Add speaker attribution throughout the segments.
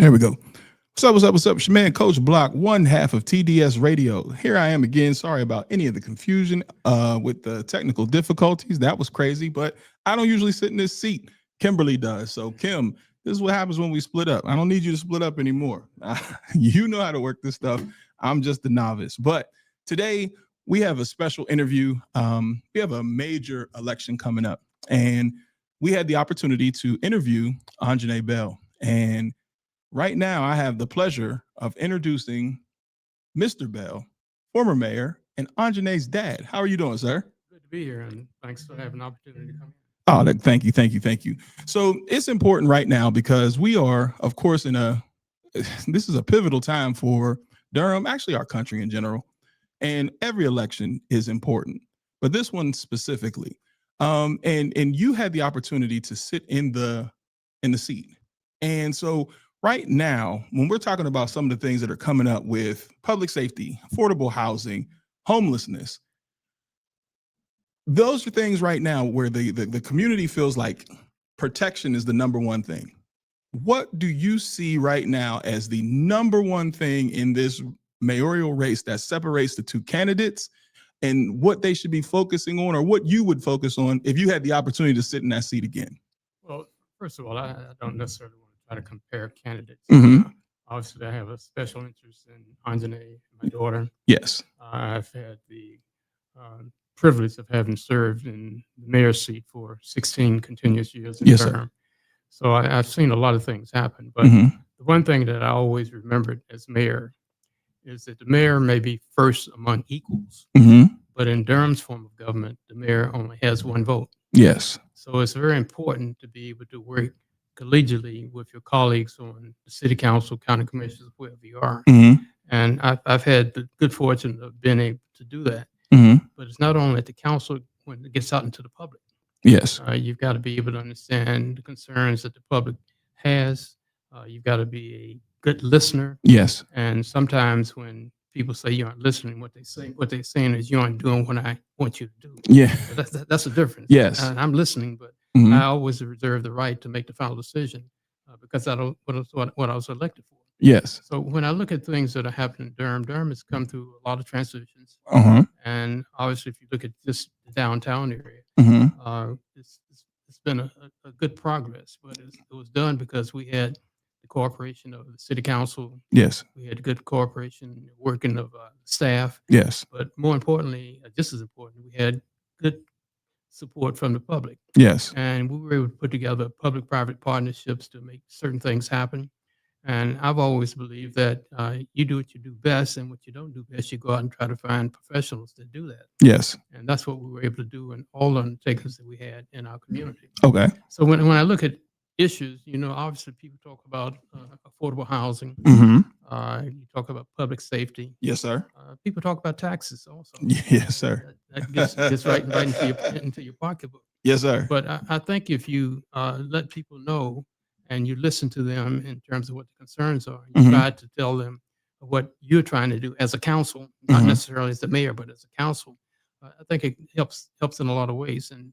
Speaker 1: There we go. What's up? What's up? What's up? It's your man, Coach Block, one half of TDS Radio. Here I am again. Sorry about any of the confusion with the technical difficulties. That was crazy, but I don't usually sit in this seat. Kimberly does. So, Kim, this is what happens when we split up. I don't need you to split up anymore. You know how to work this stuff. I'm just the novice. But today we have a special interview. We have a major election coming up, and we had the opportunity to interview Anjanae Bell. And right now, I have the pleasure of introducing Mr. Bell, former mayor, and Anjanae's dad. How are you doing, sir?
Speaker 2: Good to be here, and thanks for having an opportunity to come in.
Speaker 1: Oh, thank you, thank you, thank you. So it's important right now because we are, of course, this is a pivotal time for Durham, actually our country in general, and every election is important, but this one specifically. And you had the opportunity to sit in the seat, and so right now, when we're talking about some of the things that are coming up with public safety, affordable housing, homelessness, those are things right now where the community feels like protection is the number one thing. What do you see right now as the number one thing in this mayoral race that separates the two candidates and what they should be focusing on, or what you would focus on if you had the opportunity to sit in that seat again?
Speaker 2: Well, first of all, I don't necessarily want to try to compare candidates. Obviously, I have a special interest in Anjanae, my daughter.
Speaker 1: Yes.
Speaker 2: I've had the privilege of having served in the mayor's seat for 16 continuous years in
Speaker 1: Yes,
Speaker 2: Durham.
Speaker 1: sir.
Speaker 2: So I've seen a lot of things happen. But the one thing that I always remembered as mayor is that the mayor may be first among equals, but in Durham's form of government, the mayor only has one vote.
Speaker 1: Yes.
Speaker 2: So it's very important to be able to work collegially with your colleagues on the city council, county commissions, wherever you are. And I've had the good fortune of being able to do that. But it's not only at the council when it gets out into the public.
Speaker 1: Yes.
Speaker 2: You've got to be able to understand the concerns that the public has. You've got to be a good listener.
Speaker 1: Yes.
Speaker 2: And sometimes when people say you aren't listening, what they're saying is you aren't doing what I want you to do.
Speaker 1: Yeah.
Speaker 2: So that's the difference.
Speaker 1: Yes.
Speaker 2: I'm listening, but I always reserve the right to make the final decision because I don't what I was elected for.
Speaker 1: Yes.
Speaker 2: So when I look at things that are happening in Durham has come through a lot of transitions. And obviously, if you look at just the downtown area, it's been a good progress, but it was done because we had the cooperation of the city council.
Speaker 1: Yes.
Speaker 2: We had good cooperation, working of staff.
Speaker 1: Yes.
Speaker 2: But more importantly, just as important, we had good support from the public.
Speaker 1: Yes.
Speaker 2: And we were able to put together public-private partnerships to make certain things happen. And I've always believed that you do what you do best, and what you don't do best, you go out and try to find professionals that do that.
Speaker 1: Yes.
Speaker 2: And that's what we were able to do in all the undertakings that we had in our community.
Speaker 1: Okay.
Speaker 2: So when I look at issues, obviously people talk about affordable housing. You talk about public safety.
Speaker 1: Yes, sir.
Speaker 2: People talk about taxes also.
Speaker 1: Yes, sir.
Speaker 2: That gets right into your pocketbook.
Speaker 1: Yes, sir.
Speaker 2: But I think if you let people know and you listen to them in terms of what the concerns are, you try to tell them what you're trying to do as a council, not necessarily as the mayor, but as a council, I think it helps in a lot of ways. And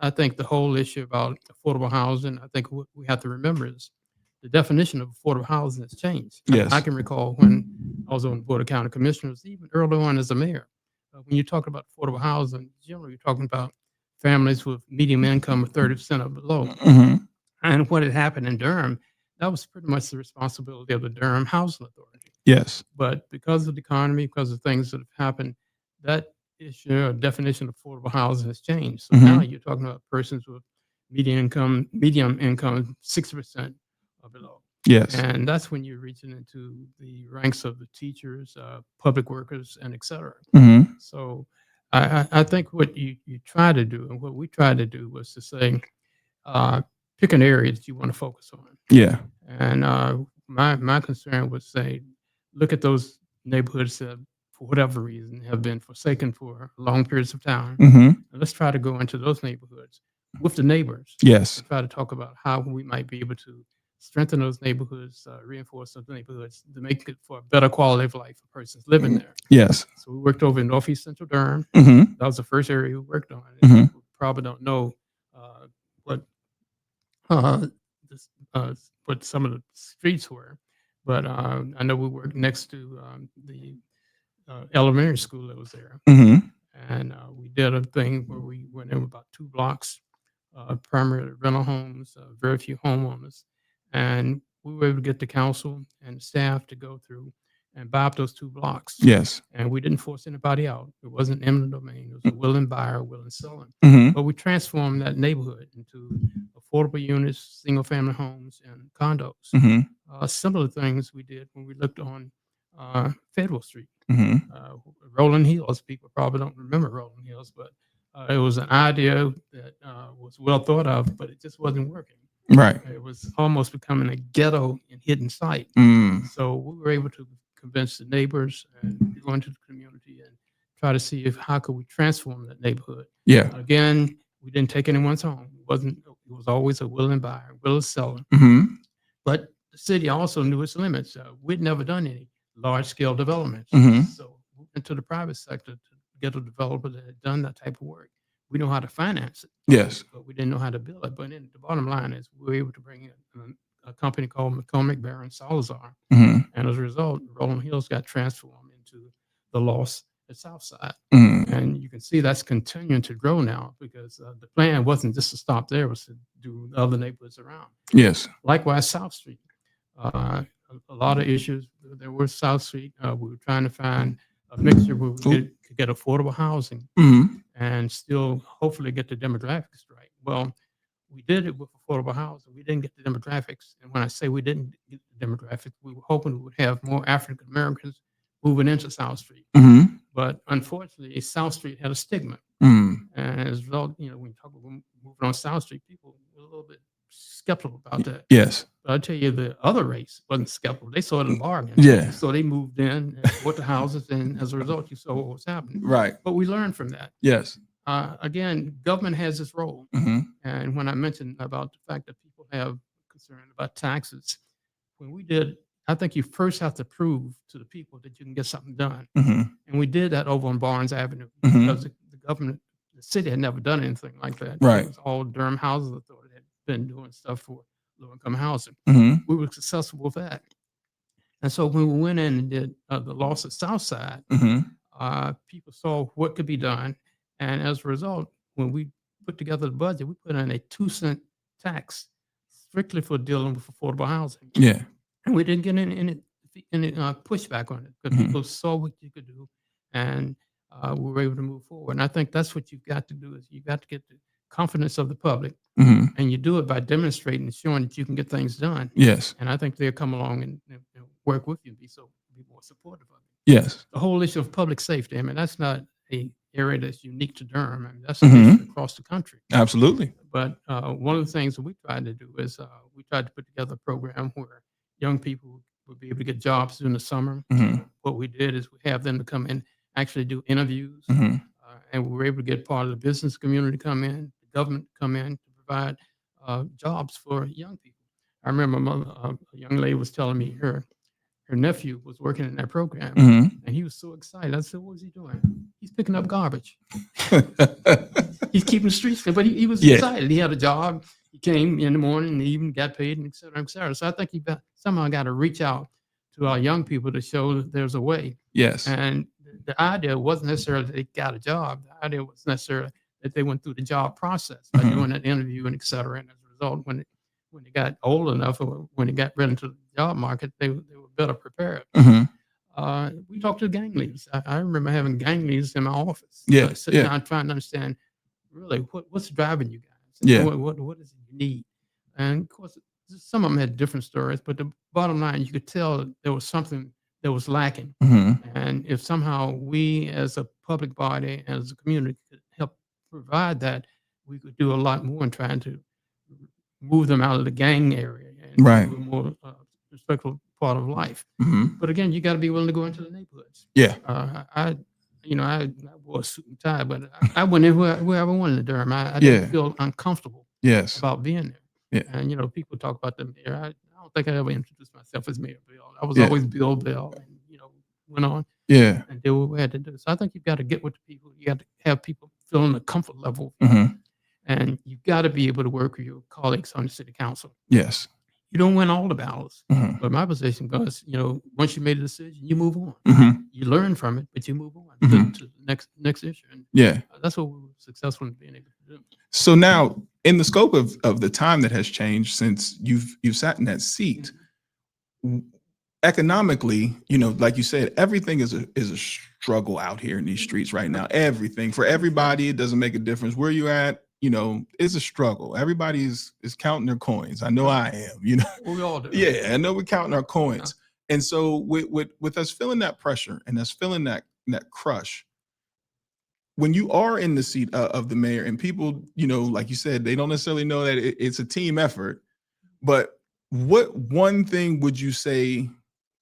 Speaker 2: I think the whole issue about affordable housing, I think what we have to remember is the definition of affordable housing has changed.
Speaker 1: Yes.
Speaker 2: I can recall when I was on the Board of County Commissioners, even early on as a mayor, when you talk about affordable housing, generally you're talking about families with medium income of 30% or below. And what had happened in Durham, that was pretty much the responsibility of the Durham Housing Authority.
Speaker 1: Yes.
Speaker 2: But because of the economy, because of things that have happened, that issue or definition of affordable housing has changed. So now you're talking about persons with medium income, 60% or below.
Speaker 1: Yes.
Speaker 2: And that's when you're reaching into the ranks of the teachers, public workers, and et cetera. So I think what you try to do, and what we tried to do, was to say, pick an area that you want to focus on.
Speaker 1: Yeah.
Speaker 2: And my concern was say, look at those neighborhoods that, for whatever reason, have been forsaken for long periods of time. And let's try to go into those neighborhoods with the neighbors.
Speaker 1: Yes.
Speaker 2: And try to talk about how we might be able to strengthen those neighborhoods, reinforce those neighborhoods to make it for a better quality of life for persons living there.
Speaker 1: Yes.
Speaker 2: So we worked over in Northeast Central Durham.
Speaker 1: Mm-hmm.
Speaker 2: That was the first area we worked on.
Speaker 1: Mm-hmm.
Speaker 2: You probably don't know what what some of the streets were, but I know we worked next to the elementary school that was there, and we did a thing where we went in about 2 blocks, primarily rental homes, very few homeowners, and we were able to get the council and the staff to go through and buy up those 2 blocks.
Speaker 1: Yes.
Speaker 2: And we didn't force anybody out. It wasn't eminent domain. It was a willing buyer, willing seller.
Speaker 1: Mm-hmm.
Speaker 2: But we transformed that neighborhood into affordable units, single family homes, and condos.
Speaker 1: Mm-hmm.
Speaker 2: Similar things we did when we looked on Federal Street.
Speaker 1: Mm-hmm.
Speaker 2: Rolling Hills, people probably don't remember Rolling Hills, but it was an idea that was well thought of, but it just wasn't working.
Speaker 1: Right.
Speaker 2: It was almost becoming a ghetto and hidden site. So we were able to convince the neighbors and go into the community and try to see how could we transform that neighborhood.
Speaker 1: Yeah.
Speaker 2: Again, we didn't take anyone's home. It was always a willing buyer, willing seller. But the city also knew its limits. We'd never done any large scale developments. So we went to the private sector to get a developer that had done that type of work. We know how to finance it.
Speaker 1: Yes.
Speaker 2: But we didn't know how to build it. But the bottom line is we were able to bring in a company called McCormick, Barron, Salazar. And as a result, Rolling Hills got transformed into the Lost at Southside. And you can see that's continuing to grow now because the plan wasn't just to stop there, it was to do other neighborhoods around.
Speaker 1: Yes.
Speaker 2: Likewise, South Street. A lot of issues. There was South Street. We were trying to find a mixture where we could get affordable housing and still hopefully get the demographics right. Well, we did it with affordable housing. We didn't get the demographics. And when I say we didn't get the demographics, we were hoping we would have more African Americans moving into South Street. But unfortunately, South Street had a stigma. And as a result, when you talk about moving on South Street, people were a little bit skeptical about that.
Speaker 1: Yes.
Speaker 2: But I'll tell you, the other race wasn't skeptical. They saw it as a bargain.
Speaker 1: Yeah.
Speaker 2: So they moved in and bought the houses, and as a result, you saw what was happening.
Speaker 1: Right.
Speaker 2: But we learned from that.
Speaker 1: Yes.
Speaker 2: Again, government has its role. And when I mentioned about the fact that people have concern about taxes, when we did, I think you first have to prove to the people that you can get something done. And we did that over on Barnes Avenue because the government, the city had never done anything like that.
Speaker 1: Right.
Speaker 2: It was all Durham Housing Authority had been doing stuff for low-income housing. We were successful with that. And so when we went in and did the Lost at Southside, people saw what could be done. And as a result, when we put together the budget, we put in a 2-cent tax strictly for dealing with affordable housing.
Speaker 1: Yeah.
Speaker 2: And we didn't get any pushback on it because people saw what you could do, and we were able to move forward. And I think that's what you've got to do is you've got to get the confidence of the public, and you do it by demonstrating and showing that you can get things done.
Speaker 1: Yes.
Speaker 2: And I think they'll come along and work with you and be more supportive of it.
Speaker 1: Yes.
Speaker 2: The whole issue of public safety, I mean, that's not a area that's unique to Durham. I mean, that's an issue across the country.
Speaker 1: Absolutely.
Speaker 2: But one of the things that we tried to do is we tried to put together a program where young people would be able to get jobs during the summer. What we did is we have them to come in, actually do interviews, and we were able to get part of the business community to come in, the government to come in to provide jobs for young people. I remember a young lady was telling me her nephew was working in that program, and he was so excited. I said, "What was he doing?" He's picking up garbage. He's keeping the streets clean, but he was excited. He had a job. He came in the morning and even got paid, and et cetera, et cetera. So I think somehow got to reach out to our young people to show that there's a way.
Speaker 1: Yes.
Speaker 2: And the idea wasn't necessarily that they got a job. The idea was necessarily that they went through the job process by doing that interview and et cetera. And as a result, when they got old enough or when they got ready into the job market, they were better prepared. We talked to gang leaders. I remember having gang leaders in my office. Sitting down trying to understand really what's driving you guys. What is it you need? And of course, some of them had different stories, but the bottom line, you could tell that there was something that was lacking. And if somehow we as a public body, as a community could help provide that, we could do a lot more in trying to move them out of the gang area and do a more respectful part of life. But again, you got to be willing to go into the neighborhoods.
Speaker 1: Yeah.
Speaker 2: I wore a suit and tie, but I went in wherever I wanted in Durham. I didn't feel uncomfortable about being there.
Speaker 1: Yeah.
Speaker 2: And people talk about the mayor. I don't think I ever introduced myself as Mayor Bill. I was always Bill Bell, and went on and did what we had to do. So I think you've got to get with the people. You got to have people feeling the comfort level, and you've got to be able to work with your colleagues on the city council.
Speaker 1: Yes.
Speaker 2: you don't win all the battles.
Speaker 1: Hmm.
Speaker 2: But my position was, once you made a decision, you move on.
Speaker 1: Hmm.
Speaker 2: You learn from it, but you move on
Speaker 1: Hmm.
Speaker 2: to the next issue. And
Speaker 1: Yeah.
Speaker 2: that's what we were successful in being able to do.
Speaker 1: So now, in the scope of the time that has changed since you've sat in that seat, economically, like you said, everything is a struggle out here in these streets right now. Everything for everybody, it doesn't make a difference where you at. It's a struggle. Everybody is counting their coins. I know I am.
Speaker 2: Well, we all do.
Speaker 1: Yeah, I know we're counting our coins. And so with us feeling that pressure and us feeling that crush, when you are in the seat of the mayor and people, like you said, they don't necessarily know that it's a team effort, but what one thing would you say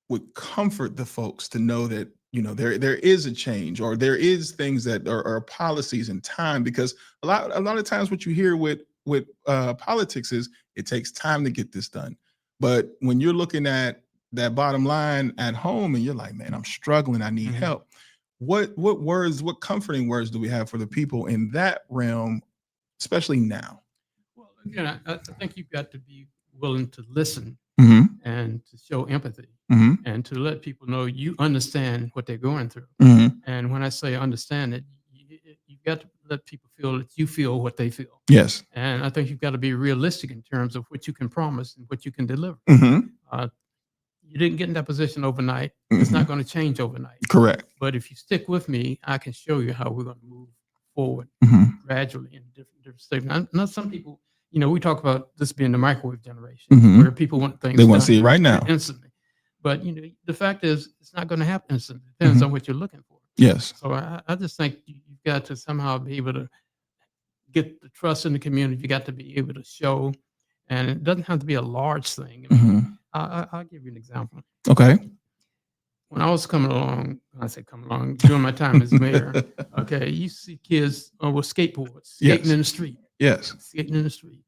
Speaker 1: would comfort the folks to know that there is a change, or there is things that are policies and time? Because a lot of times what you hear with politics is it takes time to get this done, but when you're looking at that bottom line at home and you're like, man, I'm struggling, I need help, what comforting words do we have for the people in that realm, especially now?
Speaker 2: Well, again, I think you've got to be willing to listen and to show empathy and to let people know you understand what they're going through. And when I say understand it, you've got to let people feel that you feel what they feel.
Speaker 1: Yes.
Speaker 2: And I think you've got to be realistic in terms of what you can promise and what you can deliver. You didn't get in that position overnight. It's not going to change overnight.
Speaker 1: Correct.
Speaker 2: But if you stick with me, I can show you how we're going to move forward gradually in different stages. Not some people, we talk about this being the microwave generation, where people want things
Speaker 1: They want to see it right now.
Speaker 2: instantly. But the fact is, it's not going to happen instantly. It depends on what you're looking for.
Speaker 1: Yes.
Speaker 2: So I just think you've got to somehow be able to get the trust in the community. You got to be able to show, and it doesn't have to be a large thing. I mean, I'll give you an example.
Speaker 1: Okay.
Speaker 2: When I was coming along, during my time as mayor, okay, you see kids with skateboards skating in the street.
Speaker 1: Yes.
Speaker 2: Skating in the street.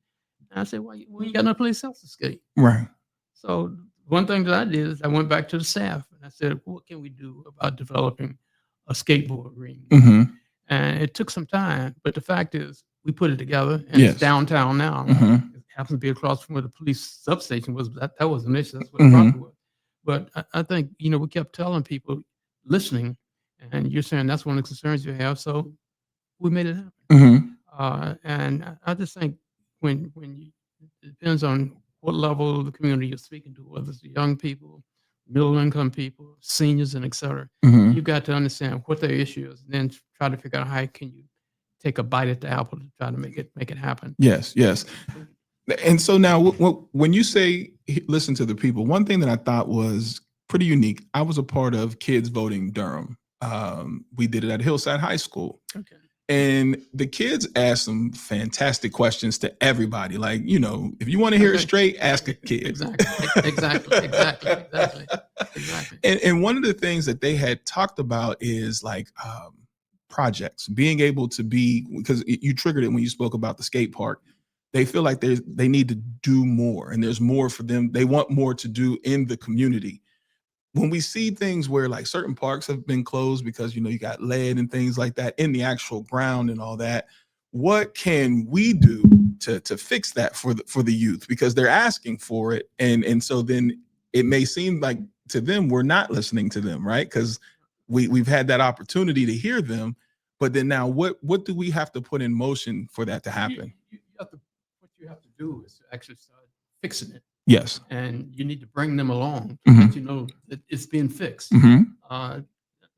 Speaker 2: And I said, well, you got no place else to skate.
Speaker 1: Right.
Speaker 2: So one thing that I did is I went back to the staff and I said, what can we do about developing a skateboard ring? And it took some time, but the fact is we put it together, and it's downtown now. It happens to be across from where the police substation was. That was an issue. That's what the problem was. But I think, we kept telling people, listening, and you're saying that's one of the concerns you have. So we made it happen. And I just think when it depends on what level of the community you're speaking to, whether it's young people, middle income people, seniors, and et cetera, you've got to understand what their issue is, and then try to figure out how can you take a bite at the apple to try to make it happen.
Speaker 1: Yes. And so now, when you say listen to the people, one thing that I thought was pretty unique, I was a part of Kids Voting Durham. We did it at Hillside High School. Okay. And the kids asked some fantastic questions to everybody. Like, if you want to hear it straight, ask a kid.
Speaker 2: Exactly.
Speaker 1: And one of the things that they had talked about is like projects, being able to be, because you triggered it when you spoke about the skate park. They feel like they need to do more, and there's more for them. They want more to do in the community. When we see things where like certain parks have been closed because you got lead and things like that in the actual ground and all that, what can we do to fix that for the youth? Because they're asking for it, and so then it may seem like to them we're not listening to them, right? Because we've had that opportunity to hear them, but then now what do we have to put in motion for that to happen?
Speaker 2: What you have to do is actually start fixing it.
Speaker 1: Yes.
Speaker 2: And you need to bring them along to let you know that it's being fixed.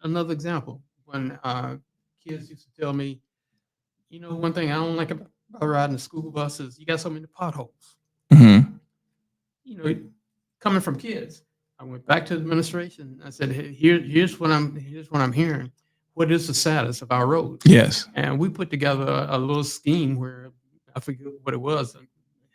Speaker 2: Another example, when kids used to tell me, one thing I don't like about riding the school bus is you got so many potholes. Coming from kids, I went back to the administration. I said, hey, here's what I'm hearing. What is the status of our roads?
Speaker 1: Yes.
Speaker 2: And we put together a little scheme where I forget what it was.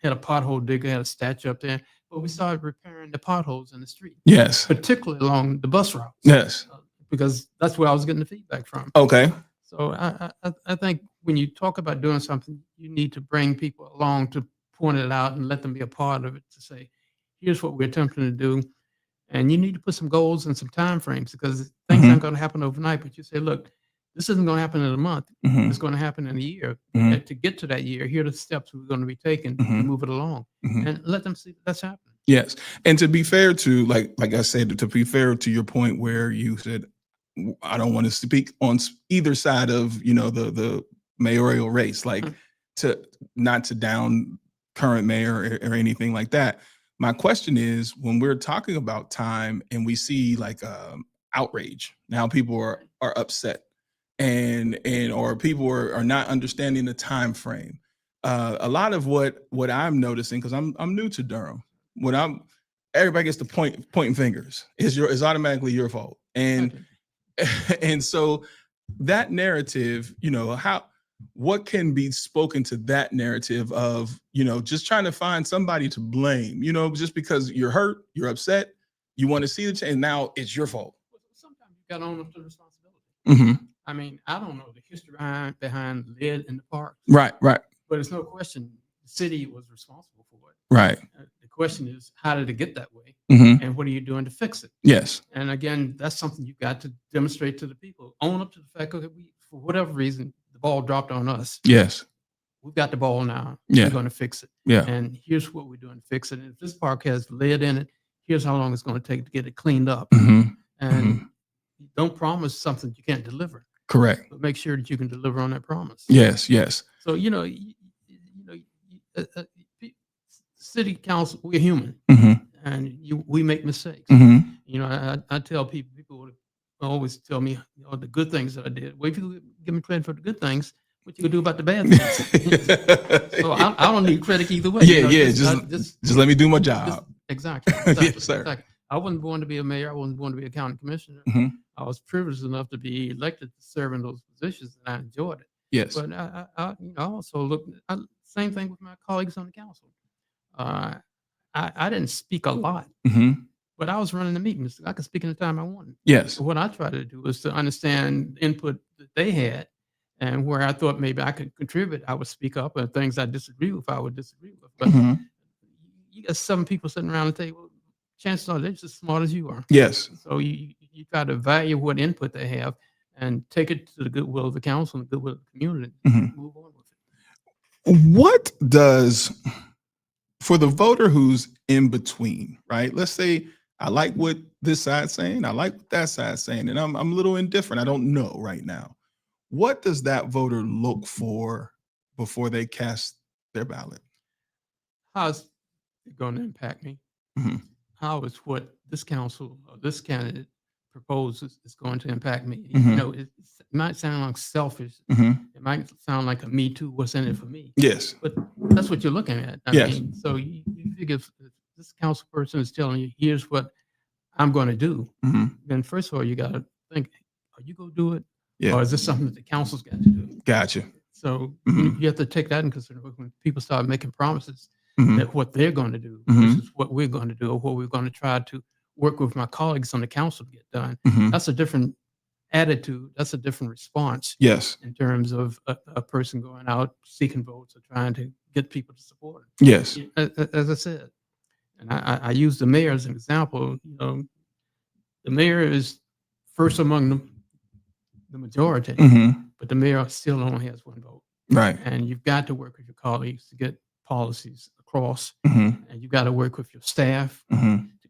Speaker 2: Had a pothole digger, had a statue up there, but we started repairing the potholes in the street.
Speaker 1: Yes.
Speaker 2: Particularly along the bus routes.
Speaker 1: Yes.
Speaker 2: Because that's where I was getting the feedback from.
Speaker 1: Okay.
Speaker 2: So I think when you talk about doing something, you need to bring people along to point it out and let them be a part of it, to say, here's what we're attempting to do. And you need to put some goals and some time frames, because things aren't going to happen overnight. But you say, look, this isn't going to happen in a month. It's going to happen in a year. And to get to that year, here are the steps we're going to be taking to move it along, and let them see that's happening.
Speaker 1: Yes. And to be fair to like I said, to be fair to your point where you said I don't want to speak on either side of, the mayoral race, like
Speaker 2: Mm.
Speaker 1: to not to down current mayor or anything like that. My question is when we're talking about time and we see like outrage, now people are upset and or people are not understanding the time frame. A lot of what I'm noticing, because I'm new to Durham, when I'm everybody gets to pointing fingers. It's automatically your fault. And
Speaker 2: Okay.
Speaker 1: and so that narrative, what can be spoken to that narrative of, just trying to find somebody to blame, just because you're hurt, you're upset, you want to see the change, and now it's your fault.
Speaker 2: Sometimes you got to own up to the responsibility.
Speaker 1: Mm-hmm.
Speaker 2: I mean, I don't know the history behind lead in the parks,
Speaker 1: Right, right,
Speaker 2: but it's no question the city was responsible for it.
Speaker 1: right.
Speaker 2: The question is, how did it get that way?
Speaker 1: Mm-hmm.
Speaker 2: And what are you doing to fix it?
Speaker 1: Yes.
Speaker 2: And again, that's something you've got to demonstrate to the people. Own up to the fact that for whatever reason, the ball dropped on us.
Speaker 1: Yes.
Speaker 2: We've got the ball now.
Speaker 1: Yeah.
Speaker 2: We're going to fix it.
Speaker 1: Yeah.
Speaker 2: And here's what we're doing to fix it. And if this park has lead in it, here's how long it's going to take to get it cleaned up.
Speaker 1: Mm-hmm.
Speaker 2: And don't promise something you can't deliver.
Speaker 1: Correct.
Speaker 2: But make sure that you can deliver on that promise.
Speaker 1: Yes, yes.
Speaker 2: So city council, we're human, and we make mistakes. I tell people always tell me the good things that I did. Well, if you give me credit for the good things, what you gonna do about the bad things? So I don't need credit either way.
Speaker 1: Yeah. Just let me do my job.
Speaker 2: Exactly.
Speaker 1: Yes, sir.
Speaker 2: Exactly. I wasn't born to be a mayor. I wasn't born to be a county commissioner. I was privileged enough to be elected to serve in those positions, and I enjoyed it.
Speaker 1: Yes.
Speaker 2: But I also look. Same thing with my colleagues on the council. I didn't speak a lot, but I was running the meetings. I could speak in the time I wanted.
Speaker 1: Yes.
Speaker 2: So what I tried to do was to understand input that they had, and where I thought maybe I could contribute, I would speak up, and things I disagree with, I would disagree with. But you got 7 people sitting around the table. Chances are they're just as smart as you are.
Speaker 1: Yes.
Speaker 2: So you try to value what input they have and take it to the goodwill of the council and the goodwill of the community. Move on with it.
Speaker 1: What does, for the voter who's in between, right? Let's say I like what this side's saying, I like what that side's saying, and I'm a little indifferent. I don't know right now. What does that voter look for before they cast their ballot?
Speaker 2: How's it going to impact me? How is what this council or this candidate proposes is going to impact me? It might sound like selfish. It might sound like a me too, what's in it for me?
Speaker 1: Yes.
Speaker 2: But that's what you're looking at. I
Speaker 1: Yes.
Speaker 2: mean, so you figure if this council person is telling you, here's what I'm going to do, then first of all, you got to think, are you going to do it?
Speaker 1: Yeah.
Speaker 2: Or is this something that the council's got to do?
Speaker 1: Gotcha.
Speaker 2: So you have to take that in consideration when people start making promises that what they're going to do versus what we're going to do, or what we're going to try to work with my colleagues on the council to get done. That's a different attitude. That's a different response.
Speaker 1: Yes.
Speaker 2: In terms of a person going out seeking votes or trying to get people to support it.
Speaker 1: Yes.
Speaker 2: As I said, and I use the mayor as an example. The mayor is first among the majority, but the mayor still only has 1 vote.
Speaker 1: Right.
Speaker 2: And you've got to work with your colleagues to get policies across, and you've got to work with your staff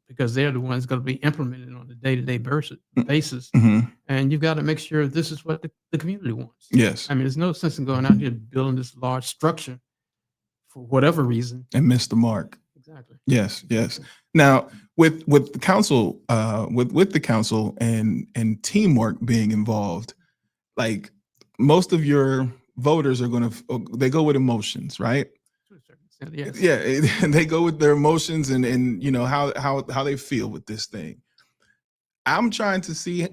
Speaker 2: because they're the ones going to be implemented on a day-to-day basis. And you've got to make sure this is what the community wants.
Speaker 1: Yes.
Speaker 2: I mean, there's no sense in going out here building this large structure for whatever reason
Speaker 1: and miss the mark.
Speaker 2: Exactly.
Speaker 1: Yes. Yes. Now, with the council, with the council and teamwork being involved, like most of your voters are they go with emotions, right?
Speaker 2: Yes.
Speaker 1: Yeah, they go with their emotions and how they feel with this thing. I'm trying to see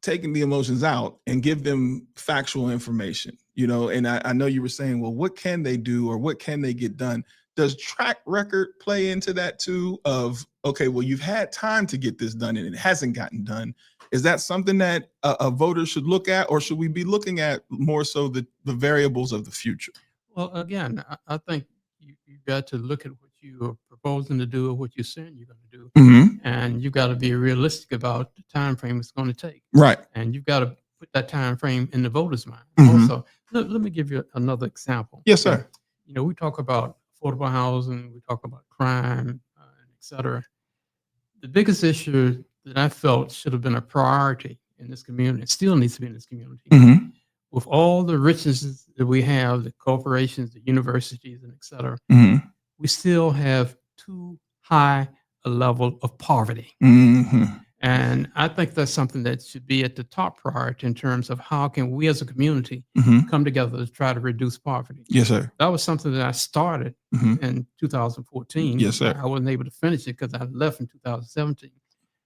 Speaker 1: taking the emotions out and give them factual information, and I know you were saying, well, what can they do or what can they get done? Does track record play into that too of, okay, well, you've had time to get this done and it hasn't gotten done. Is that something that a voter should look at, or should we be looking at more so the variables of the future?
Speaker 2: Well, again, I think you've got to look at what you are proposing to do or what you're saying you're going to do. And you've got to be realistic about the time frame it's going to take.
Speaker 1: Right.
Speaker 2: And you've got to put that time frame in the voter's mind. Also, let me give you another example.
Speaker 1: Yes, sir.
Speaker 2: We talk about affordable housing, we talk about crime, et cetera. The biggest issue that I felt should have been a priority in this community, it still needs to be in this community,
Speaker 1: Mm-hmm.
Speaker 2: with all the richnesses that we have, the corporations, the universities, and et cetera,
Speaker 1: Mm-hmm.
Speaker 2: we still have too high a level of poverty.
Speaker 1: Mm-hmm.
Speaker 2: And I think that's something that should be at the top priority in terms of how can we as a community
Speaker 1: Mm-hmm.
Speaker 2: come together to try to reduce poverty.
Speaker 1: Yes, sir.
Speaker 2: That was something that I started
Speaker 1: Mm-hmm.
Speaker 2: in 2014.
Speaker 1: Yes, sir.
Speaker 2: I wasn't able to finish it because I left in 2017.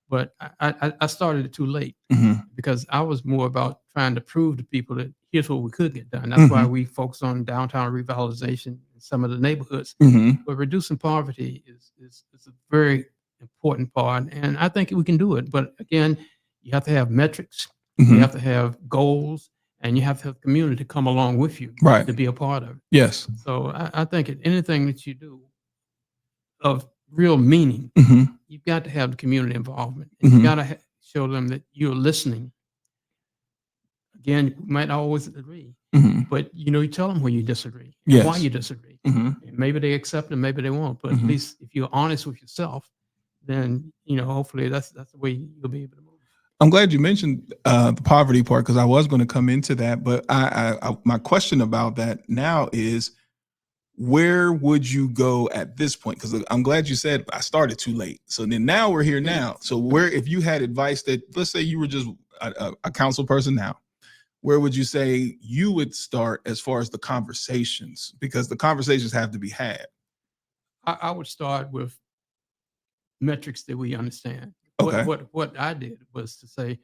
Speaker 2: But I started it too late
Speaker 1: Mm-hmm.
Speaker 2: because I was more about trying to prove to people that here's what we could get done. That's why we focus on downtown revitalization in some of the neighborhoods.
Speaker 1: Mm-hmm.
Speaker 2: But reducing poverty is a very important part, and I think we can do it. But again, you have to have metrics,
Speaker 1: Mm-hmm.
Speaker 2: you have to have goals, and you have to have community come along with you
Speaker 1: Right.
Speaker 2: to be a part of it.
Speaker 1: Yes.
Speaker 2: So I think anything that you do of real meaning,
Speaker 1: Mm-hmm.
Speaker 2: you've got to have the community involvement, and
Speaker 1: Mhm.
Speaker 2: you got to show them that you're listening. Again, you might not always agree,
Speaker 1: Mm-hmm.
Speaker 2: but you tell them where you disagree and why
Speaker 1: Yes.
Speaker 2: you disagree.
Speaker 1: Mm-hmm.
Speaker 2: And maybe they accept it, maybe they won't. But at
Speaker 1: Mhm.
Speaker 2: least if you're honest with yourself, then hopefully that's the way you'll be able to move.
Speaker 1: I'm glad you mentioned the poverty part because I was going to come into that, but my question about that now is, where would you go at this point? Because I'm glad you said I started too late. So then now we're here now. So if you had advice that, let's say you were just a council person now, where would you say you would start as far as the conversations? Because the conversations have to be had.
Speaker 2: I would start with metrics that we understand.
Speaker 1: Okay.
Speaker 2: What I did was to say,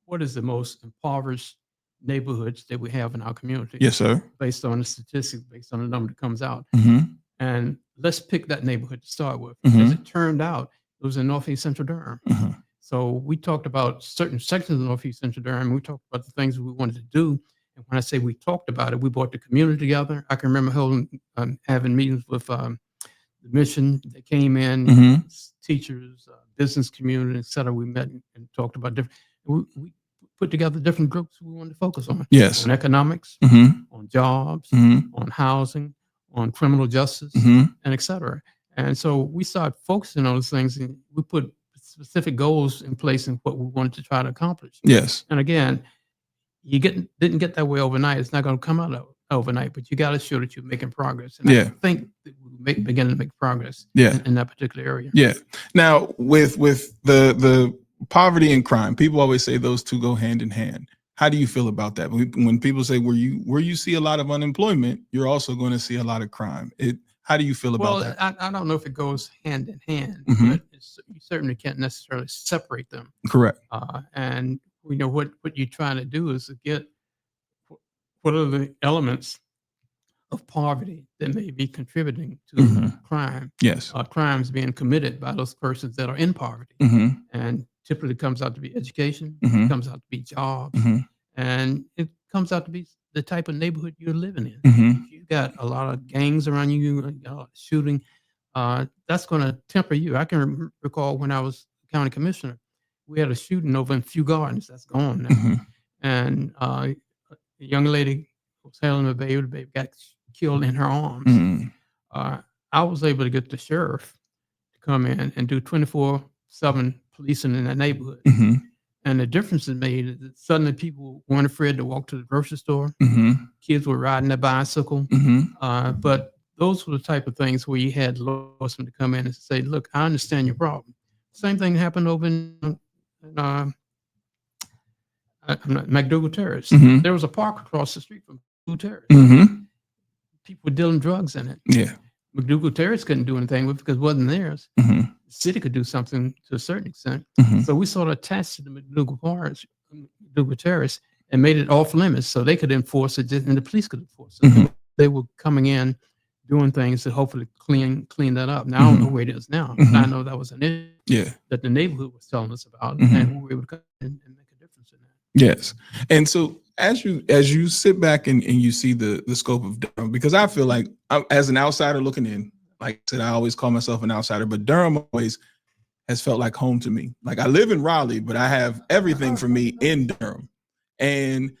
Speaker 2: what is the most impoverished neighborhoods that we have in our community?
Speaker 1: Yes, sir.
Speaker 2: Based on the statistics, based on the number that comes out.
Speaker 1: Mm-hmm.
Speaker 2: And let's pick that neighborhood to start with.
Speaker 1: Mhm.
Speaker 2: As it turned out, it was in Northeast Central Durham.
Speaker 1: Mm-hmm.
Speaker 2: So we talked about certain sections of Northeast Central Durham. We talked about the things we wanted to do. And when I say we talked about it, we brought the community together. I can remember having meetings with the mission that came in,
Speaker 1: Mhm.
Speaker 2: teachers, business community, et cetera. We met and talked about different. We put together different groups we wanted to focus on.
Speaker 1: Yes.
Speaker 2: On economics,
Speaker 1: Mm-hmm.
Speaker 2: on jobs,
Speaker 1: Mm-hmm.
Speaker 2: on housing, on criminal justice,
Speaker 1: Mm-hmm.
Speaker 2: and et cetera. And so we started focusing on those things, and we put specific goals in place in what we wanted to try to accomplish.
Speaker 1: Yes.
Speaker 2: And again, didn't get that way overnight. It's not going to come out overnight, but you got to show that you're making progress. And
Speaker 1: Yeah.
Speaker 2: I think that we're beginning to make progress
Speaker 1: Yeah.
Speaker 2: in that particular area.
Speaker 1: Yeah. Now, with the poverty and crime, people always say those two go hand in hand. How do you feel about that? When people say where you see a lot of unemployment, you're also going to see a lot of crime. How do you feel about
Speaker 2: Well,
Speaker 1: that?
Speaker 2: I don't know if it goes hand in hand,
Speaker 1: Mhm.
Speaker 2: but you certainly can't necessarily separate them.
Speaker 1: Correct.
Speaker 2: And what you're trying to do is to get what are the elements of poverty that may be contributing to
Speaker 1: Mhm.
Speaker 2: crime.
Speaker 1: Yes.
Speaker 2: Crimes being committed by those persons that are in poverty,
Speaker 1: Mm-hmm.
Speaker 2: and typically comes out to be education,
Speaker 1: Mhm.
Speaker 2: comes out to be jobs,
Speaker 1: Mm-hmm.
Speaker 2: and it comes out to be the type of neighborhood you're living in.
Speaker 1: Mm-hmm.
Speaker 2: If you got a lot of gangs around you, shooting, that's going to temper you. I can recall when I was county commissioner, we had a shooting over in Few Gardens. That's gone now.
Speaker 1: Mm-hmm.
Speaker 2: And a young lady was handling a baby. The baby got killed in her arms.
Speaker 1: Mm-hmm.
Speaker 2: I was able to get the sheriff to come in and do 24/7 policing in that neighborhood.
Speaker 1: Mm-hmm.
Speaker 2: And the difference it made is that suddenly people weren't afraid to walk to the grocery store.
Speaker 1: Mm-hmm.
Speaker 2: Kids were riding their bicycle.
Speaker 1: Mm-hmm.
Speaker 2: But those were the type of things where you had law enforcement to come in and say, look, I understand your problem. Same thing happened over in McDougal Terrace.
Speaker 1: Mhm.
Speaker 2: There was a park across the street from McDougal Terrace.
Speaker 1: Mm-hmm.
Speaker 2: People were dealing drugs in it.
Speaker 1: Yeah.
Speaker 2: McDougal Terrace couldn't do anything with it because it wasn't theirs.
Speaker 1: Mm-hmm.
Speaker 2: The city could do something to a certain extent.
Speaker 1: Mm-hmm.
Speaker 2: So we sort of attached to the McDougal Terrace and made it off limits so they could enforce it and the police could enforce it.
Speaker 1: Mhm.
Speaker 2: They were coming in, doing things to hopefully clean that up. Now, I don't know where it is now, but I know that was an issue
Speaker 1: Yeah.
Speaker 2: that the neighborhood was telling us about,
Speaker 1: Mhm.
Speaker 2: and we were able to come in and make a difference in that.
Speaker 1: Yes. And so as you sit back and you see the scope of Durham, because I feel like as an outsider looking in, like I said, I always call myself an outsider, but Durham always has felt like home to me. Like I live in Raleigh, but I have everything for me in Durham. And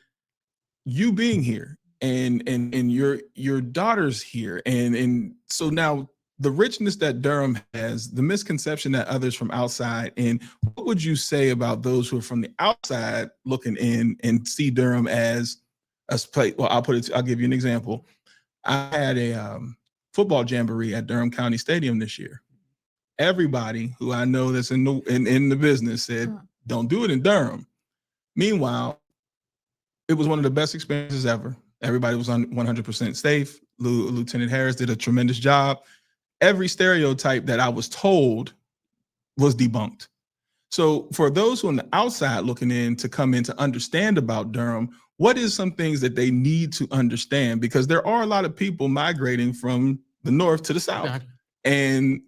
Speaker 1: you being here and your daughter's here. And so now the richness that Durham has, the misconception that others from outside, and what would you say about those who are from the outside looking in and see Durham as a place? Well, I'll give you an example. I had a football jamboree at Durham County Stadium this year. Everybody who I know that's in the business said, "Don't do it in Durham." Meanwhile, it was one of the best experiences ever. Everybody was on 100% safe. Lieutenant Harris did a tremendous job. Every stereotype that I was told was debunked. So for those who are on the outside looking in to come in to understand about Durham, what is some things that they need to understand? Because there are a lot of people migrating from the north to the south.
Speaker 2: Exactly.
Speaker 1: And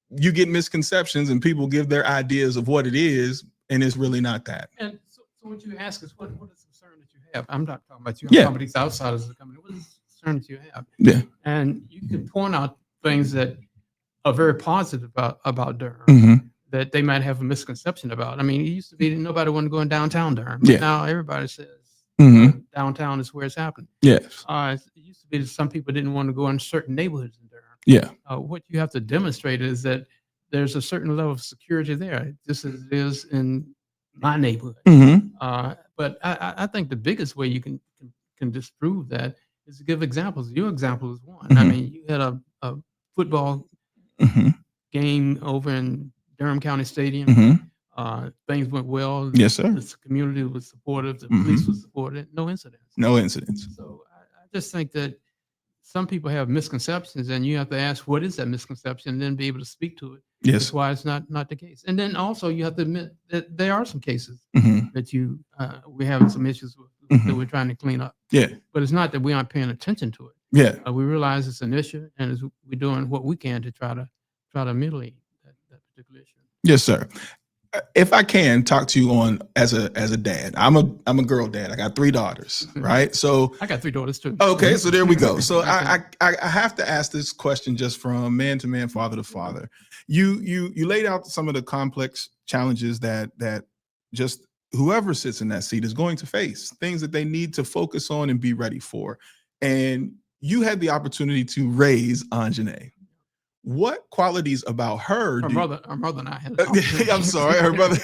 Speaker 1: you get misconceptions and people give their ideas of what it is, and it's really not that.
Speaker 2: And so what you ask is, what is the concern that you have? I'm not talking about you.
Speaker 1: Yeah.
Speaker 2: I'm talking about these outsiders that come in. What is the concern that you have?
Speaker 1: Yeah.
Speaker 2: And you can point out things that are very positive about Durham
Speaker 1: Mm-hmm.
Speaker 2: that they might have a misconception about. I mean, it used to be that nobody wanted to go in downtown Durham.
Speaker 1: Yeah.
Speaker 2: Now everybody says downtown is where it's happening.
Speaker 1: Yes.
Speaker 2: It used to be that some people didn't want to go in certain neighborhoods in Durham.
Speaker 1: Yeah.
Speaker 2: What you have to demonstrate is that there's a certain level of security there, just as it is in my neighborhood.
Speaker 1: Mm-hmm.
Speaker 2: But I think the biggest way you can disprove that is to give examples. Your example is one. I mean, you had a football game over in Durham County Stadium. Things went well.
Speaker 1: Yes, sir.
Speaker 2: The community was supportive. The police was supportive. No incidents.
Speaker 1: No incidents.
Speaker 2: So I just think that some people have misconceptions, and you have to ask, what is that misconception, and then be able to speak to it.
Speaker 1: Yes.
Speaker 2: That's why it's not the case. And then also you have to admit that there are some cases that we're having some issues with that we're trying to clean up.
Speaker 1: Yeah.
Speaker 2: But it's not that we aren't paying attention to it.
Speaker 1: Yeah.
Speaker 2: We realize it's an issue, and we're doing what we can to try to ameliorate that particular issue.
Speaker 1: Yes, sir. If I can talk to you on as a dad, I'm a girl dad. I got 3 daughters, right? So
Speaker 2: I got 3 daughters too.
Speaker 1: Okay, so there we go. So I have to ask this question just from man to man, father to father. You laid out some of the complex challenges that just whoever sits in that seat is going to face, things that they need to focus on and be ready for. And you had the opportunity to raise Anjanae. What qualities about her?
Speaker 2: Our mother and I had.
Speaker 1: I'm sorry, her brother.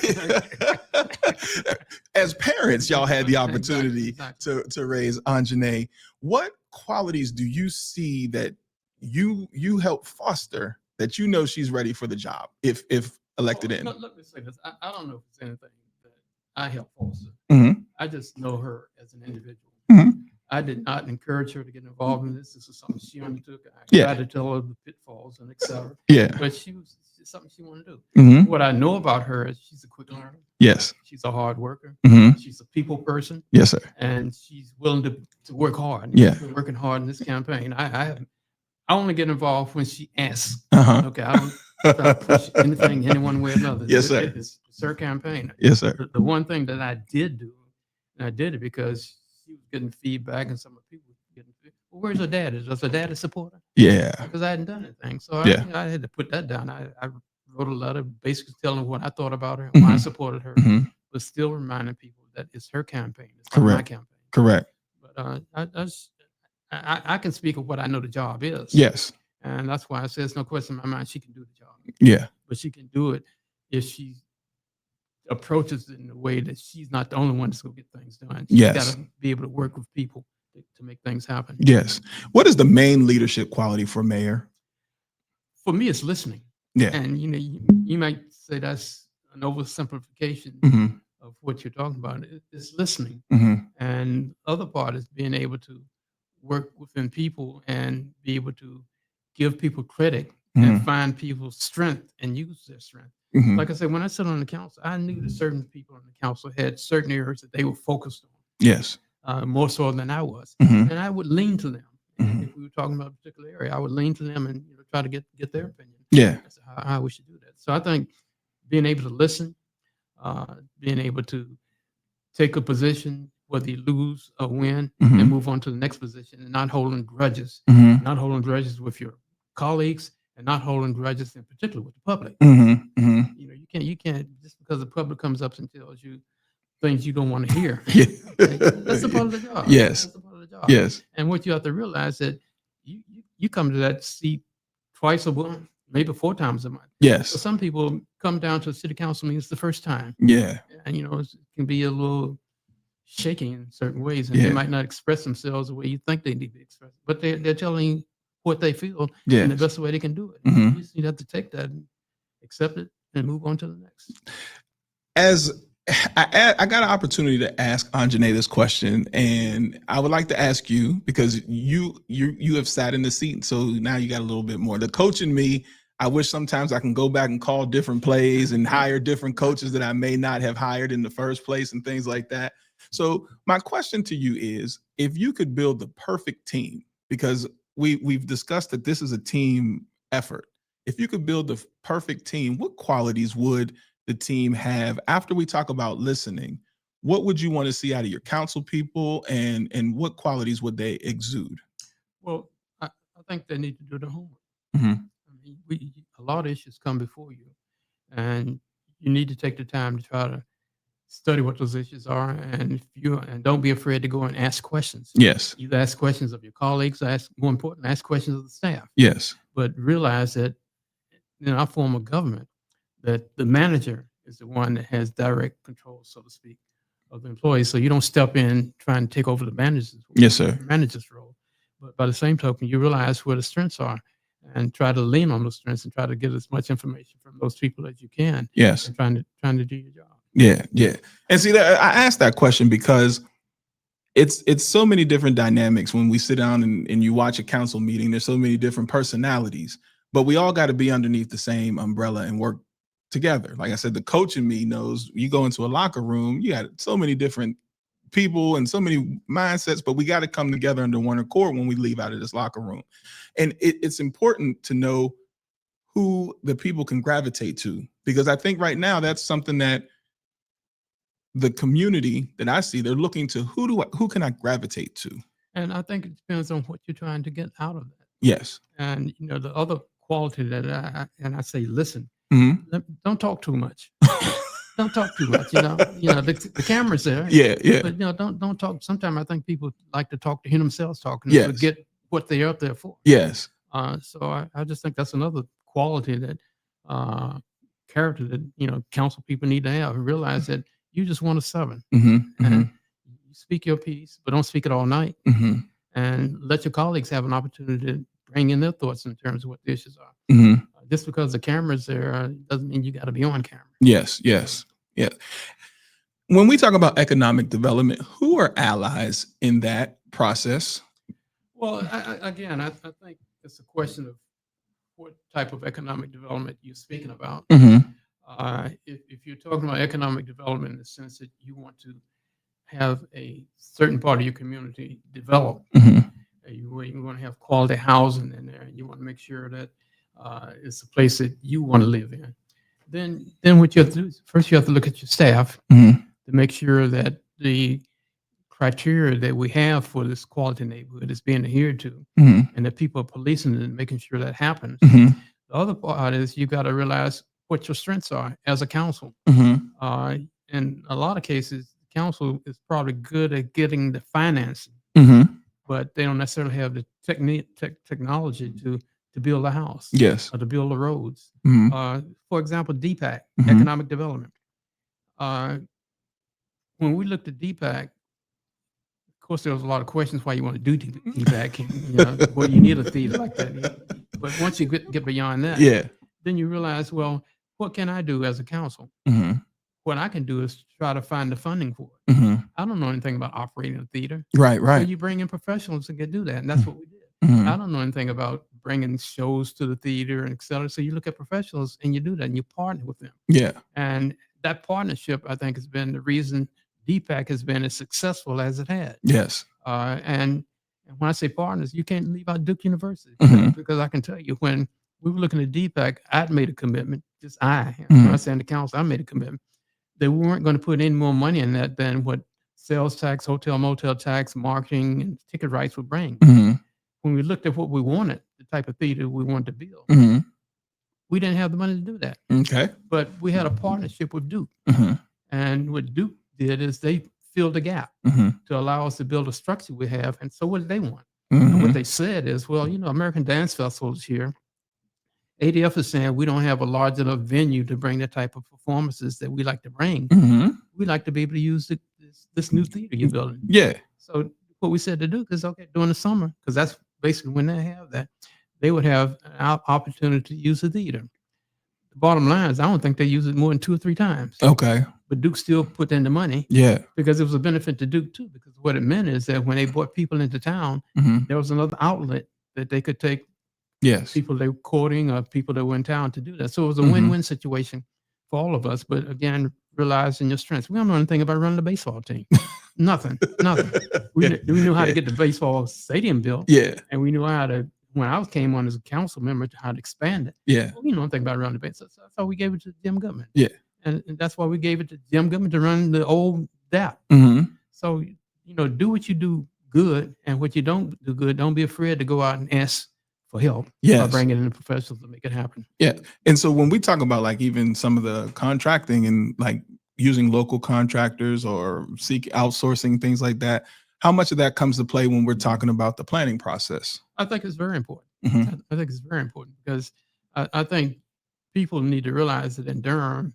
Speaker 1: As parents, y'all had the opportunity
Speaker 2: exactly.
Speaker 1: to raise Anjanae. What qualities do you see that you help foster that you know she's ready for the job if elected in?
Speaker 2: Let me say this. I don't know if it's anything that I help foster. I just know her as an individual. I did not encourage her to get involved in this. This is something she undertook. I tried to tell her the pitfalls and et cetera.
Speaker 1: Yeah.
Speaker 2: But it's something she wanted to do. What I know about her is she's a quick learner.
Speaker 1: Yes.
Speaker 2: She's a hard worker. She's a people person.
Speaker 1: Yes, sir.
Speaker 2: And she's willing to work hard.
Speaker 1: Yeah.
Speaker 2: She's been working hard in this campaign. I only get involved when she asks. Okay. I don't try to push anything any one way or another.
Speaker 1: Yes, sir.
Speaker 2: It's her campaign.
Speaker 1: Yes, sir.
Speaker 2: The one thing that I did do, and I did it because she was getting feedback and some of the people were getting feedback. Well, where's her dad? Is her dad a supporter?
Speaker 1: Yeah.
Speaker 2: Because I hadn't done anything. So I had to put that down. I wrote a letter basically telling her what I thought about her, why I supported her, but still reminding people that it's her campaign. It's not my campaign.
Speaker 1: Correct.
Speaker 2: But I can speak of what I know the job is.
Speaker 1: Yes.
Speaker 2: And that's why I say it's no question in my mind she can do the job.
Speaker 1: Yeah.
Speaker 2: But she can do it if she approaches it in a way that she's not the only one that's going to get things done. She's got to be able to work with people to make things happen.
Speaker 1: Yes. What is the main leadership quality for mayor?
Speaker 2: For me, it's listening.
Speaker 1: Yeah.
Speaker 2: And you might say that's an oversimplification of what you're talking about. It's listening. And the other part is being able to work within people and be able to give people credit and find people's strength and use their strength. Like I said, when I sat on the council, I knew that certain people on the council had certain areas that they were focused on.
Speaker 1: Yes.
Speaker 2: More so than I was. And I would lean to them. If we were talking about a particular area, I would lean to them and try to get their opinion.
Speaker 1: Yeah.
Speaker 2: That's how we should do that. So I think being able to listen, being able to take a position, whether you lose or win, and move on to the next position, and not holding grudges, not holding grudges with your colleagues, and not holding grudges in particular with the public. You can't just because the public comes up and tells you things you don't want to hear. That's a part of the job.
Speaker 1: Yes.
Speaker 2: That's a part of the job.
Speaker 1: Yes.
Speaker 2: And what you have to realize that you come to that seat twice a month, maybe 4 times a month.
Speaker 1: Yes.
Speaker 2: So some people come down to city council meetings the first time,
Speaker 1: Yeah.
Speaker 2: and, it can be a little shaking in certain ways, and they
Speaker 1: Yeah.
Speaker 2: might not express themselves the way you think they need to express, but they're telling you what they feel in the
Speaker 1: Yes.
Speaker 2: best way they can do it.
Speaker 1: Mhm.
Speaker 2: You just need to have to take that and accept it and move on to the next.
Speaker 1: As I got an opportunity to ask Anjane this question, and I would like to ask you because you have sat in the seat, so now you got a little bit more. The coach in me, I wish sometimes I can go back and call different plays and hire different coaches that I may not have hired in the first place and things like that. So my question to you is, if you could build the perfect team, because we've discussed that this is a team effort. If you could build the perfect team, what qualities would the team have? After we talk about listening, what would you want to see out of your council people, and what qualities would they exude?
Speaker 2: Well, I think they need to do the homework.
Speaker 1: Mhm.
Speaker 2: I mean, a lot of issues come before you, and you need to take the time to try to study what those issues are, and if you and don't be afraid to go and ask questions.
Speaker 1: Yes.
Speaker 2: You ask questions of your colleagues, ask more important, ask questions of the staff.
Speaker 1: Yes.
Speaker 2: But realize that in our form of government, that the manager is the one that has direct control, so to speak, of the employees. So you don't step in trying to take over the
Speaker 1: Yes, sir.
Speaker 2: manager's role. But by the same token, you realize where the strengths are and try to lean on those strengths and try to get as much information from those people as you can
Speaker 1: Yes.
Speaker 2: and trying to do your job.
Speaker 1: Yeah. Yeah. And see that I asked that question because it's so many different dynamics when we sit down and you watch a council meeting. There's so many different personalities, but we all got to be underneath the same umbrella and work together. Like I said, the coach in me knows you go into a locker room, you got so many different people and so many mindsets, but we got to come together under one accord when we leave out of this locker room. And it's important to know who the people can gravitate to, because I think right now that's something that the community that I see, they're looking to who can I gravitate to?
Speaker 2: And I think it depends on what you're trying to get out of that.
Speaker 1: Yes.
Speaker 2: And the other quality that I say, listen,
Speaker 1: Mhm.
Speaker 2: don't talk too much. Don't talk too much. The camera's there.
Speaker 1: Yeah, yeah.
Speaker 2: But don't talk. Sometimes I think people like to talk to hear themselves talking and
Speaker 1: Yes.
Speaker 2: forget what they're up there for.
Speaker 1: Yes.
Speaker 2: So I just think that's another quality that character that council people need to have. Realize that you just want a 7,
Speaker 1: Mhm.
Speaker 2: and
Speaker 1: Mhm.
Speaker 2: you speak your piece, but don't speak it all night,
Speaker 1: Mhm.
Speaker 2: and let your colleagues have an opportunity to bring in their thoughts in terms of what the issues are.
Speaker 1: Mhm.
Speaker 2: Just because the camera's there doesn't mean you got to be on camera.
Speaker 1: Yes, yes. Yeah. When we talk about economic development, who are allies in that process?
Speaker 2: Well, again, I think it's a question of what type of economic development you're speaking about.
Speaker 1: Mhm.
Speaker 2: If you're talking about economic development in the sense that you want to have a certain part of your community develop,
Speaker 1: Mhm.
Speaker 2: you want to have quality housing in there, and you want to make sure that it's a place that you want to live in. Then what you have to do is first you have to look at your staff
Speaker 1: Mhm.
Speaker 2: to make sure that the criteria that we have for this quality neighborhood is being adhered to,
Speaker 1: Mhm.
Speaker 2: and that people are policing it and making sure that happens.
Speaker 1: Mhm.
Speaker 2: The other part is you got to realize what your strengths are as a council.
Speaker 1: Mhm.
Speaker 2: In a lot of cases, council is probably good at getting the financing,
Speaker 1: Mhm.
Speaker 2: but they don't necessarily have the technology to build a house
Speaker 1: Yes.
Speaker 2: or to build the roads.
Speaker 1: Mhm.
Speaker 2: For example, DPAC,
Speaker 1: Mhm.
Speaker 2: economic development. Uh, when we looked at DPAC, of course, there was a lot of questions why you want to do DPAC, and well, you need a theater like that. But once you get beyond that,
Speaker 1: Yeah.
Speaker 2: then you realize, well, what can I do as a council?
Speaker 1: Mhm.
Speaker 2: What I can do is try to find the funding for it.
Speaker 1: Mhm.
Speaker 2: I don't know anything about operating a theater.
Speaker 1: Right,
Speaker 2: So
Speaker 1: right.
Speaker 2: you bring in professionals to do that, and that's what we did. I
Speaker 1: Mhm.
Speaker 2: don't know anything about bringing shows to the theater and et cetera. So you look at professionals and you do that, and you partner with them.
Speaker 1: Yeah.
Speaker 2: And that partnership, I think, has been the reason DPAC has been as successful as it had.
Speaker 1: Yes.
Speaker 2: And when I say partners, you can't leave out Duke University
Speaker 1: Mhm.
Speaker 2: because I can tell you when we were looking at DPAC, I'd made a commitment. Just when I
Speaker 1: Mhm.
Speaker 2: say in the council, I made a commitment. They weren't going to put any more money in that than what sales tax, hotel, motel tax, marketing, and ticket rights would bring.
Speaker 1: Mhm.
Speaker 2: When we looked at what we wanted, the type of theater we wanted to build,
Speaker 1: Mhm.
Speaker 2: we didn't have the money to do that.
Speaker 1: Okay.
Speaker 2: But we had a partnership with Duke.
Speaker 1: Mhm.
Speaker 2: And what Duke did is they filled the gap
Speaker 1: Mhm.
Speaker 2: to allow us to build a structure we have. And so what did they want? And what
Speaker 1: Mhm.
Speaker 2: they said is, well, American Dance Festival is here. ADF is saying we don't have a large enough venue to bring the type of performances that we like to bring. We like to be able to use this new theater you're building.
Speaker 1: Yeah.
Speaker 2: So what we said to do is, okay, during the summer, because that's basically when they have that, they would have an opportunity to use the theater. The bottom line is, I don't think they use it more than 2 or 3 times.
Speaker 1: Okay.
Speaker 2: But Duke still put in the money.
Speaker 1: Yeah.
Speaker 2: Because it was a benefit to Duke too. Because what it meant is that when they brought people into town, there was another outlet that they could take people they were courting or people that were in town to do that. So it was a win-win situation for all of us. But again, realizing your strengths. We don't know anything about running a baseball team. Nothing. We knew how to get the baseball stadium built.
Speaker 1: Yeah.
Speaker 2: And we knew how to, when I came on as a council member, how to expand it.
Speaker 1: Yeah.
Speaker 2: Well, we know nothing about running the baseball. So that's why we gave it to Jim Goodman.
Speaker 1: Yeah.
Speaker 2: And that's why we gave it to Jim Goodman to run the old DAP. So, do what you do good, and what you don't do good, don't be afraid to go out and ask for help. Or bring it in the professionals to make it happen.
Speaker 1: Yeah. And so when we talk about like even some of the contracting and like using local contractors or outsourcing, things like that, how much of that comes to play when we're talking about the planning process?
Speaker 2: I think it's very important. I think it's very important because I think people need to realize that in Durham,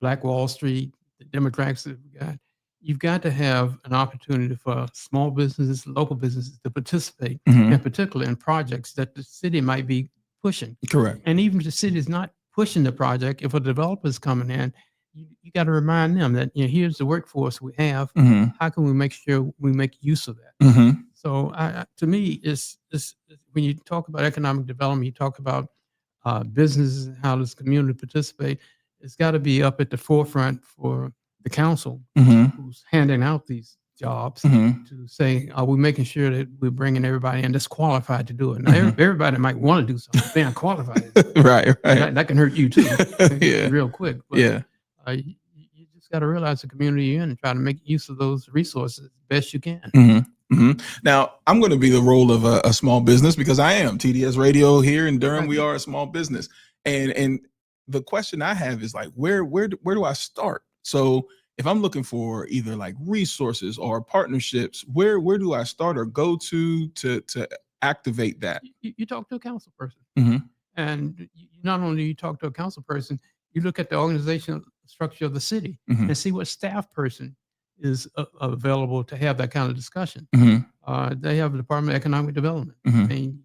Speaker 2: Black Wall Street, the demographics that we got, you've got to have an opportunity for small businesses, local businesses to participate, in particular in projects that the city might be pushing.
Speaker 1: Correct.
Speaker 2: And even if the city is not pushing the project, if a developer is coming in, you got to remind them that here's the workforce we have. How can we make sure we make use of that? So to me, it's when you talk about economic development, you talk about businesses and how does community participate. It's got to be up at the forefront for the council who's handing out these jobs to say, are we making sure that we're bringing everybody in that's qualified to do it? Now, everybody might want to do something, but they aren't qualified.
Speaker 1: Right.
Speaker 2: That can hurt you too.
Speaker 1: Yeah.
Speaker 2: Real quick. But, you just got to realize the community you're in and try to make use of those resources as best you can.
Speaker 1: Now, I'm going to be the role of a small business because I am TDS Radio here in Durham. We are a small business, and the question I have is like, where do I start? So if I'm looking for either like resources or partnerships, where do I start or go to activate that?
Speaker 2: You talk to a council person, and not only you talk to a council person, you look at the organizational structure of the city and see what staff person is available to have that kind of discussion. They have a Department of Economic Development, and you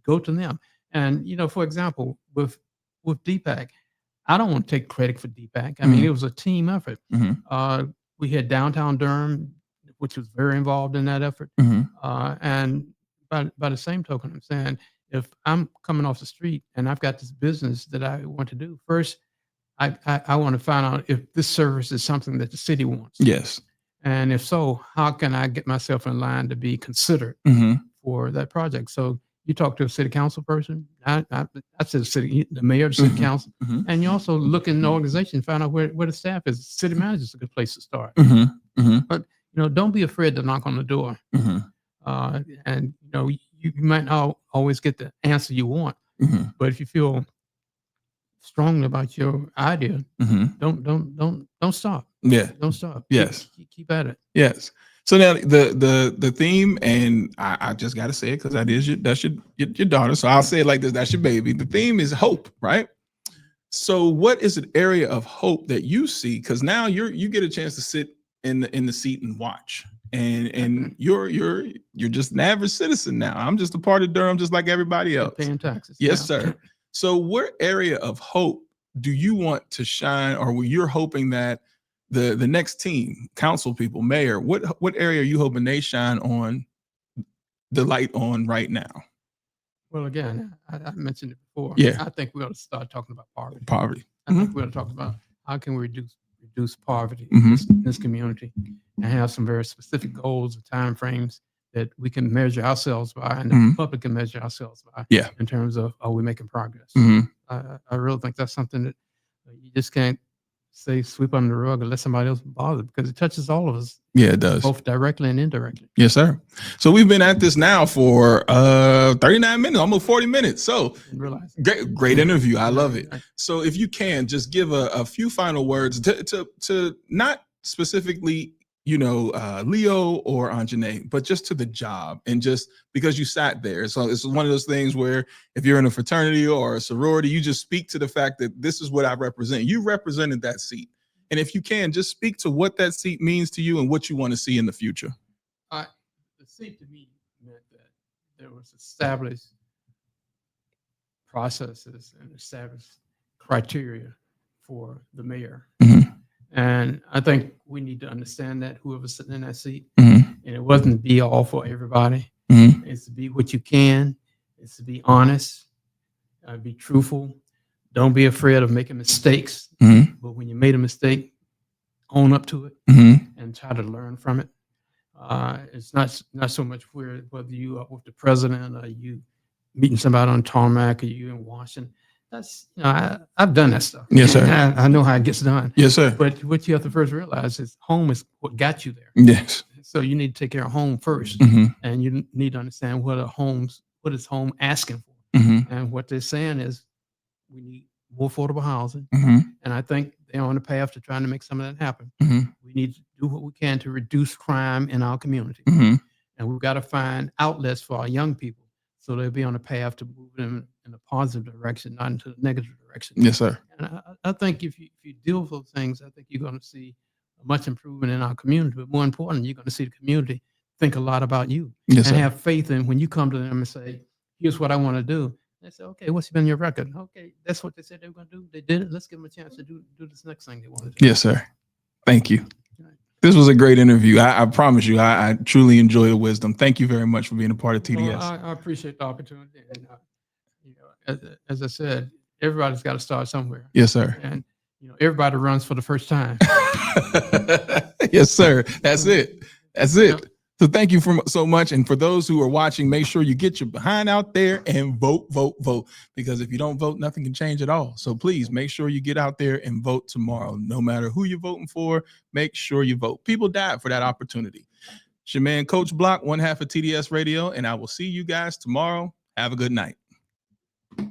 Speaker 2: go to them. And for example, with DPAC, I don't want to take credit for DPAC. I mean, it was a team effort. We had downtown Durham, which was very involved in that effort. And by the same token, I'm saying, if I'm coming off the street and I've got this business that I want to do, first, I want to find out if this service is something that the city wants.
Speaker 1: Yes.
Speaker 2: And if so, how can I get myself in line to be considered for that project? So you talk to a city council person. I said the mayor, the city council, and you also look in the organization, find out where the staff is. City manager is a good place to start. But don't be afraid to knock on the door. And you might not always get the answer you want, but if you feel strongly about your idea, don't stop.
Speaker 1: Yeah.
Speaker 2: Don't stop.
Speaker 1: Yes.
Speaker 2: Keep at it.
Speaker 1: Yes. So now the theme, and I just got to say it because that's your daughter. So I'll say it like this: that's your baby. The theme is hope, right? So what is an area of hope that you see? Because now you get a chance to sit in the seat and watch, and you're just an average citizen now. I'm just a part of Durham, just like everybody else.
Speaker 2: Paying taxes.
Speaker 1: Yes, sir. So what area of hope do you want to shine, or you're hoping that the next team, council people, mayor, what area are you hoping they shine on the light on right now?
Speaker 2: Well, again, I mentioned it before.
Speaker 1: Yeah.
Speaker 2: I think we ought to start talking about poverty.
Speaker 1: Poverty.
Speaker 2: I think we ought to talk about how can we reduce poverty in this community, and have some very specific goals and timeframes that we can measure ourselves by, and the public can measure ourselves by.
Speaker 1: Yeah.
Speaker 2: In terms of, are we making progress? I really think that's something that you just can't say sweep under the rug and let somebody else bother, because it touches all of us.
Speaker 1: Yeah, it does.
Speaker 2: Both directly and indirectly.
Speaker 1: Yes, sir. So we've been at this now for 39 minutes, almost 40 minutes. So great interview. I love it. So if you can just give a few final words to not specifically Leo or Anjane, but just to the job and just because you sat there. So it's one of those things where if you're in a fraternity or a sorority, you just speak to the fact that this is what I represent. You represented that seat. And if you can, just speak to what that seat means to you and what you want to see in the future.
Speaker 2: The seat to me meant that there was established processes and established criteria for the mayor.
Speaker 1: Mm-hmm.
Speaker 2: And I think we need to understand that whoever's sitting in that seat,
Speaker 1: Mm-hmm.
Speaker 2: and it wasn't be all for everybody.
Speaker 1: Mm-hmm.
Speaker 2: It's to be what you can. It's to be honest, be truthful. Don't be afraid of making mistakes.
Speaker 1: Mm-hmm.
Speaker 2: But when you made a mistake, own up to it
Speaker 1: Mm-hmm.
Speaker 2: and try to learn from it. It's not so much whether you are with the president or you meeting somebody on tarmac or you in Washington. That's I've done that stuff.
Speaker 1: Yes, sir.
Speaker 2: I know how it gets done.
Speaker 1: Yes, sir.
Speaker 2: But what you have to first realize is home is what got you there.
Speaker 1: Yes.
Speaker 2: So you need to take care of home first,
Speaker 1: Mm-hmm.
Speaker 2: and you need to understand what is home asking for,
Speaker 1: Mm-hmm.
Speaker 2: and what they're saying is we need more affordable housing,
Speaker 1: Mm-hmm.
Speaker 2: and I think they're on the path to trying to make some of that happen.
Speaker 1: Mm-hmm.
Speaker 2: We need to do what we can to reduce crime in our community,
Speaker 1: Mm-hmm.
Speaker 2: and we've got to find outlets for our young people so they'll be on a path to move them in a positive direction, not into the negative direction.
Speaker 1: Yes, sir.
Speaker 2: And I think if you deal with those things, I think you're going to see a much improvement in our community. But more important, you're going to see the community think a lot about you
Speaker 1: Yes,
Speaker 2: and
Speaker 1: sir.
Speaker 2: have faith in when you come to them and say, "Here's what I want to do." They say, "Okay, what's been your record?" "Okay, that's what they said they were going to do. They did it. Let's give them a chance to do this next thing they want to do."
Speaker 1: Yes, sir. Thank you. This was a great interview. I promise you, I truly enjoy the wisdom. Thank you very much for being a part of TDS.
Speaker 2: Well, I appreciate the opportunity. And, as I said, everybody's got to start somewhere.
Speaker 1: Yes, sir.
Speaker 2: And everybody runs for the first time.
Speaker 1: Yes, sir. That's it. That's it. Yep. So thank you so much. And for those who are watching, make sure you get your behind out there and vote, vote, vote. Because if you don't vote, nothing can change at all. So please make sure you get out there and vote tomorrow. No matter who you're voting for, make sure you vote. People died for that opportunity. It's your man, Coach Block, one half of TDS Radio, and I will see you guys tomorrow. Have a good night. There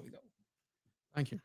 Speaker 1: we go.
Speaker 2: Thank you.